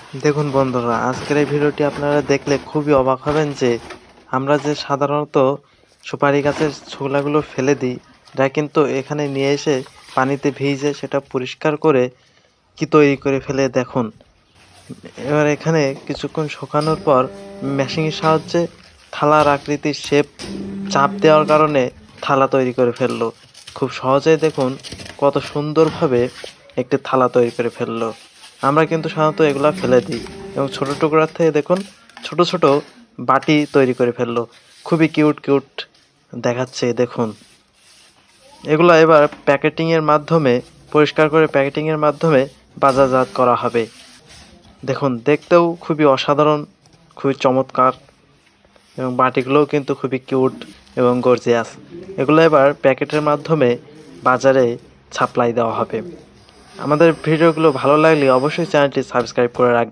দেখুন বন্ধুরা, আজকের এই ভিডিওটি আপনারা দেখলে খুবই অবাক হবেন যে আমরা যে সাধারণত সুপারি গাছের ছোবলাগুলো ফেলে দিই, এটা কিন্তু এখানে নিয়ে এসে পানিতে ভিজে সেটা পরিষ্কার করে কি তৈরি করে ফেলে দেখুন। এবার এখানে কিছুক্ষণ শুকানোর পর মেশিনের সাহায্যে থালার আকৃতির শেপ চাপ দেওয়ার কারণে থালা তৈরি করে ফেললো। খুব সহজেই দেখুন কত সুন্দরভাবে একটি থালা তৈরি করে ফেললো। আমরা কিন্তু সাধারণত এগুলা ফেলে দিই এবং ছোট টুকরার থেকে দেখুন ছোট ছোট বাটি তৈরি করে ফেললো। খুবই কিউট কিউট দেখাচ্ছে দেখুন। এগুলা এবার প্যাকেটিংয়ের মাধ্যমে পরিষ্কার করে প্যাকেটিংয়ের মাধ্যমে বাজারজাত করা হবে। দেখুন দেখতেও খুবই অসাধারণ, খুবই চমৎকার এবং বাটিগুলোও কিন্তু খুবই কিউট এবং গর্জিয়াস। এগুলো এবার প্যাকেটের মাধ্যমে বাজারে সাপ্লাই দেওয়া হবে। আমাদের ভিডিওগুলো ভালো লাগলে অবশ্যই চ্যানেলটি সাবস্ক্রাইব করে রাখবেন।